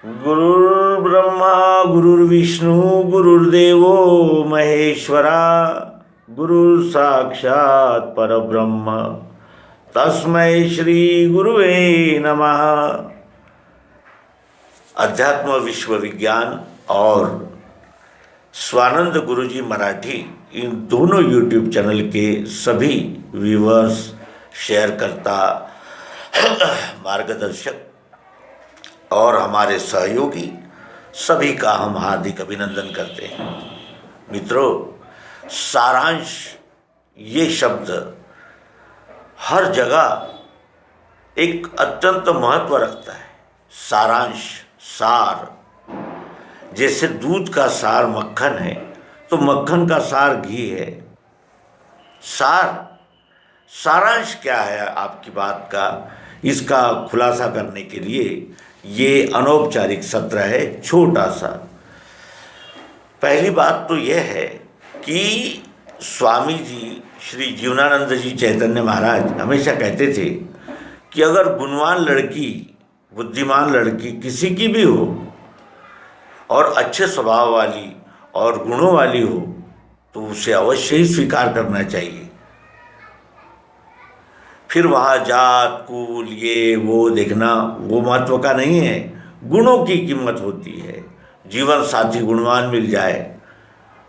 गुरुर्ब्रह्मा गुरुर्विष्णु गुरुर्देवो महेश्वरा गुरुः साक्षात् परब्रह्म तस्मै श्री गुरुवे नमः। अध्यात्म विश्व विज्ञान और स्वानंद गुरुजी मराठी इन दोनों यूट्यूब चैनल के सभी व्यूअर्स, शेयरकर्ता, मार्गदर्शक और हमारे सहयोगी सभी का हम हार्दिक अभिनंदन करते हैं। मित्रों, सारांश ये शब्द हर जगह एक अत्यंत महत्व रखता है। सारांश, सार, जैसे दूध का सार मक्खन है तो मक्खन का सार घी है। सारांश क्या है आपकी बात का, इसका खुलासा करने के लिए ये अनौपचारिक सत्र है, छोटा सा। पहली बात तो यह है कि स्वामी जी श्री जीवनानंद जी चैतन्य महाराज हमेशा कहते थे कि अगर गुणवान लड़की, बुद्धिमान लड़की किसी की भी हो और अच्छे स्वभाव वाली और गुणों वाली हो तो उसे अवश्य ही स्वीकार करना चाहिए। फिर वहाँ जात कुल ये वो देखना वो महत्व का नहीं है, गुणों की कीमत होती है। जीवन साथी गुणवान मिल जाए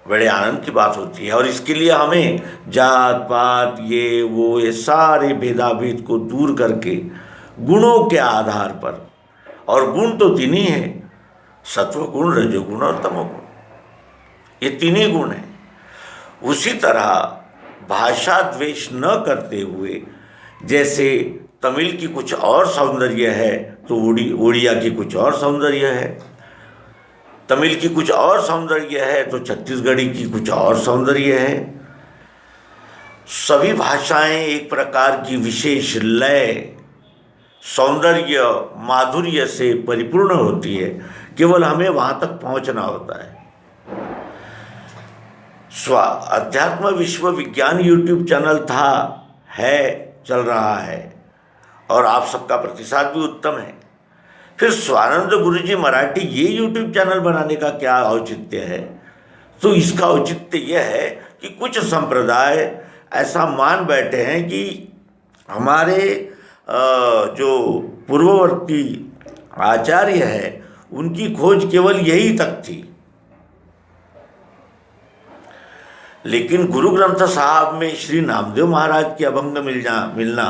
बड़े आनंद की बात होती है, और इसके लिए हमें जात पात ये सारे भेदाभेद को दूर करके गुणों के आधार पर, और गुण तो तीन ही हैं, सत्वगुण, रजोगुण और तमोगुण, ये तीन ही गुण हैं। उसी तरह भाषा द्वेष न करते हुए, जैसे तमिल की कुछ और सौंदर्य है तो उड़िया की कुछ और सौंदर्य है, तमिल की कुछ और सौंदर्य है तो छत्तीसगढ़ी की कुछ और सौंदर्य है। सभी भाषाएं एक प्रकार की विशेष लय, सौंदर्य, माधुर्य से परिपूर्ण होती है, केवल हमें वहाँ तक पहुँचना होता है। अध्यात्म विश्व विज्ञान यूट्यूब चैनल था, है, चल रहा है और आप सबका प्रतिसाद भी उत्तम है। फिर स्वानंद गुरुजी मराठी ये यूट्यूब चैनल बनाने का क्या औचित्य है? तो इसका औचित्य यह है कि कुछ संप्रदाय ऐसा मान बैठे हैं कि हमारे जो पूर्ववर्ती आचार्य है उनकी खोज केवल यही तक थी, लेकिन गुरु ग्रंथ साहब में श्री नामदेव महाराज की अभंग मिलना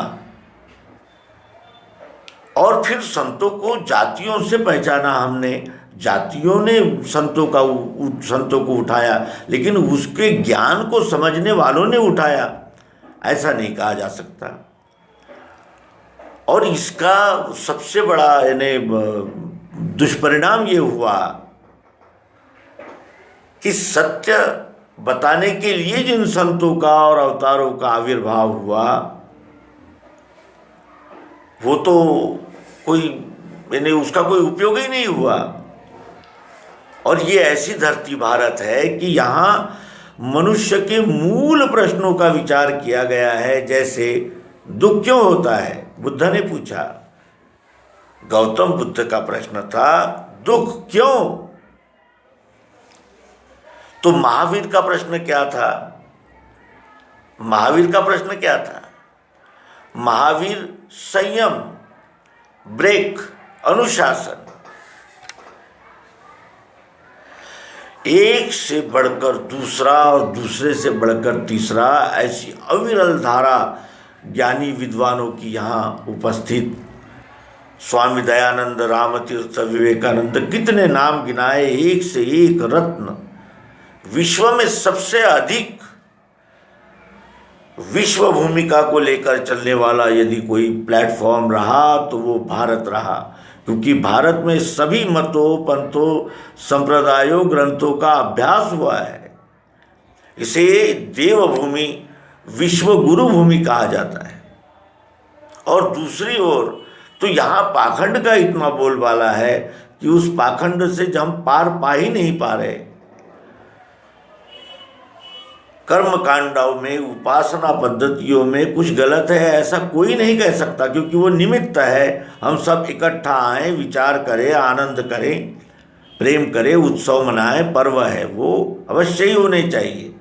और फिर संतों को जातियों से पहचाना हमने, जातियों ने संतों को उठाया, लेकिन उसके ज्ञान को समझने वालों ने उठाया, ऐसा नहीं कहा जा सकता। और इसका सबसे बड़ा यानी दुष्परिणाम ये हुआ कि सत्य बताने के लिए जिन संतों का और अवतारों का आविर्भाव हुआ वो तो कोई यानी उसका कोई उपयोग ही नहीं हुआ। और ये ऐसी धरती भारत है कि यहाँ मनुष्य के मूल प्रश्नों का विचार किया गया है। जैसे दुख क्यों होता है, बुद्ध ने पूछा, गौतम बुद्ध का प्रश्न था दुख क्यों। तो महावीर का प्रश्न क्या था? महावीर का प्रश्न क्या था? महावीर संयम, ब्रेक, अनुशासन, एक से बढ़कर दूसरा और दूसरे से बढ़कर तीसरा, ऐसी अविरल धारा ज्ञानी विद्वानों की यहाँ उपस्थित। स्वामी दयानंद, रामतीर्थ, विवेकानंद, कितने नाम गिनाए, एक से एक रत्न। विश्व में सबसे अधिक विश्व भूमिका को लेकर चलने वाला यदि कोई प्लेटफॉर्म रहा तो वो भारत रहा, क्योंकि भारत में सभी मतों, पंथों, संप्रदायों, ग्रंथों का अभ्यास हुआ है। इसे देवभूमि, विश्व गुरु भूमि कहा जाता है। और दूसरी ओर तो यहाँ पाखंड का इतना बोलबाला है कि उस पाखंड से हम पार पा ही नहीं पा रहे। कर्म कांडों में, उपासना पद्धतियों में कुछ गलत है ऐसा कोई नहीं कह सकता, क्योंकि वो निमित्त है। हम सब इकट्ठा आएँ, विचार करें, आनंद करें, प्रेम करें, उत्सव मनाएं, पर्व है वो अवश्य ही होने चाहिए।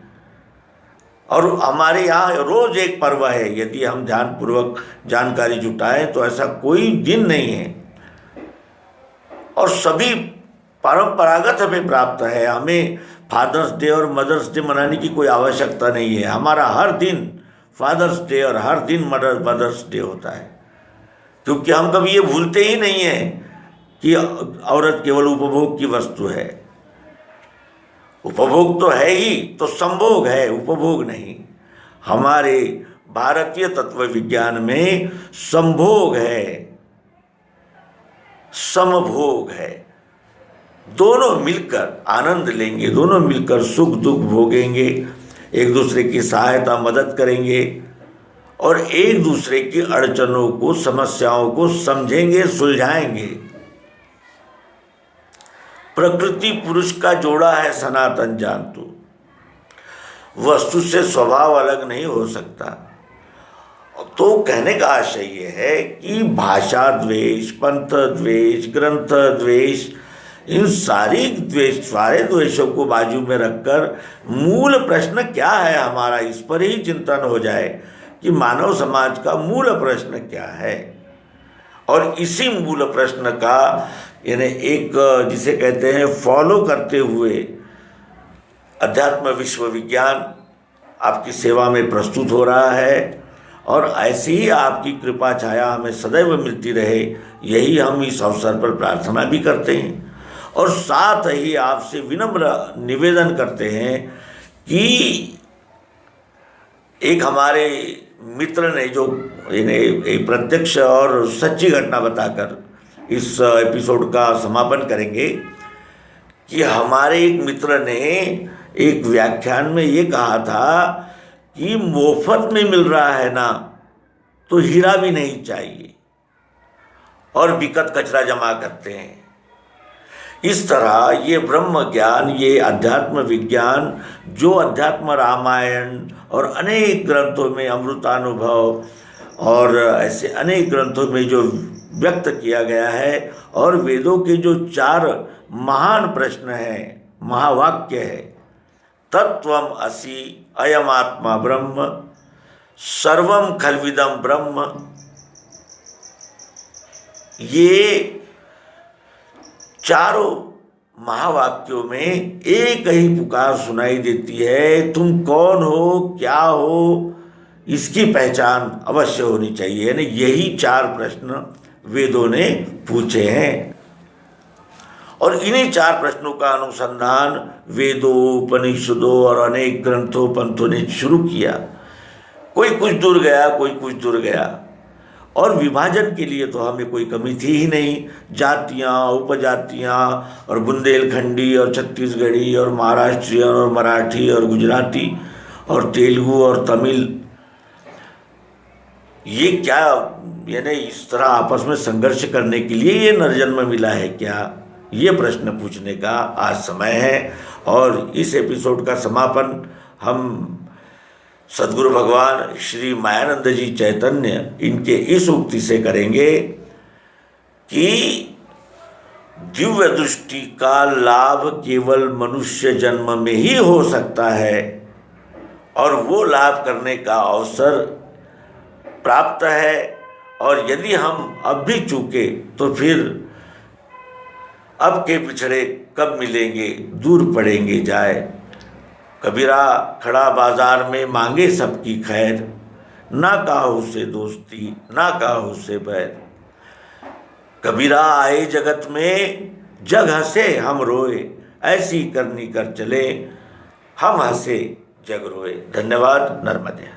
और हमारे यहाँ रोज एक पर्व है, यदि हम ध्यानपूर्वक जानकारी जुटाएं तो ऐसा कोई दिन नहीं है। और सभी परंपरागत हमें प्राप्त है। हमें फादर्स डे और मदर्स डे मनाने की कोई आवश्यकता नहीं है। हमारा हर दिन फादर्स डे और हर दिन मदर्स डे होता है, क्योंकि हम कभी ये भूलते ही नहीं हैं कि औरत केवल उपभोग की वस्तु है। उपभोग तो है ही, तो संभोग है, उपभोग नहीं। हमारे भारतीय तत्व विज्ञान में संभोग है, समभोग है। दोनों मिलकर आनंद लेंगे, दोनों मिलकर सुख दुख भोगेंगे, एक दूसरे की सहायता मदद करेंगे और एक दूसरे की अड़चनों को, समस्याओं को समझेंगे, सुलझाएंगे। प्रकृति पुरुष का जोड़ा है सनातन जानतु। वस्तु से स्वभाव अलग नहीं हो सकता। तो कहने का आशय ये है कि भाषा द्वेष, पंथ द्वेष, ग्रंथ द्वेष, इन सारे द्वेषों को बाजू में रखकर मूल प्रश्न क्या है हमारा, इस पर ही चिंतन हो जाए कि मानव समाज का मूल प्रश्न क्या है। और इसी मूल प्रश्न का यानी एक जिसे कहते हैं फॉलो करते हुए अध्यात्म विश्वविज्ञान आपकी सेवा में प्रस्तुत हो रहा है। और ऐसी ही आपकी कृपा छाया हमें सदैव मिलती रहे, यही हम इस अवसर पर प्रार्थना भी करते हैं। और साथ ही आपसे विनम्र निवेदन करते हैं कि एक हमारे मित्र ने जो इन्हें प्रत्यक्ष और सच्ची घटना बताकर इस एपिसोड का समापन करेंगे कि हमारे एक मित्र ने एक व्याख्यान में ये कहा था कि मुफ्त में मिल रहा है ना तो हीरा भी नहीं चाहिए, और बिकट कचरा जमा करते हैं। इस तरह ये ब्रह्म ज्ञान, ये अध्यात्म विज्ञान जो अध्यात्म रामायण और अनेक ग्रंथों में अमृतानुभव और ऐसे अनेक ग्रंथों में जो व्यक्त किया गया है, और वेदों के जो 4 महान प्रश्न हैं, महावाक्य है, तत्वम असि अयमात्मा ब्रह्म सर्वम खल्विदम ब्रह्म, ये चारों महावाक्यों में एक ही पुकार सुनाई देती है, तुम कौन हो, क्या हो, इसकी पहचान अवश्य होनी चाहिए। यानी यही 4 प्रश्न वेदों ने पूछे हैं, और इन्हीं 4 प्रश्नों का अनुसंधान वेदों, उपनिषदों और अनेक ग्रंथों पंथों ने शुरू किया। कोई कुछ दूर गया, कोई कुछ दूर गया, और विभाजन के लिए तो हमें कोई कमी थी ही नहीं। जातियाँ, उपजातियाँ और बुंदेलखंडी और छत्तीसगढ़ी और महाराष्ट्रियन और मराठी और गुजराती और तेलुगु और तमिल, ये क्या यानी इस तरह आपस में संघर्ष करने के लिए ये नरजन्म मिला है क्या? ये प्रश्न पूछने का आज समय है। और इस एपिसोड का समापन हम सद्गुरु भगवान श्री मायानंद जी चैतन्य इनके इस उक्ति से करेंगे कि दिव्य दृष्टि का लाभ केवल मनुष्य जन्म में ही हो सकता है, और वो लाभ करने का अवसर प्राप्त है। और यदि हम अब भी चूके तो फिर अब के पिछड़े कब मिलेंगे, दूर पड़ेंगे जाए। कबीरा खड़ा बाजार में मांगे सबकी खैर, ना काहू से दोस्ती ना काहू से बैर। कबीरा आए जगत में जग हंसे हम रोए, ऐसी करनी कर चले हम हंसे जग रोए। धन्यवाद। नर्मदे।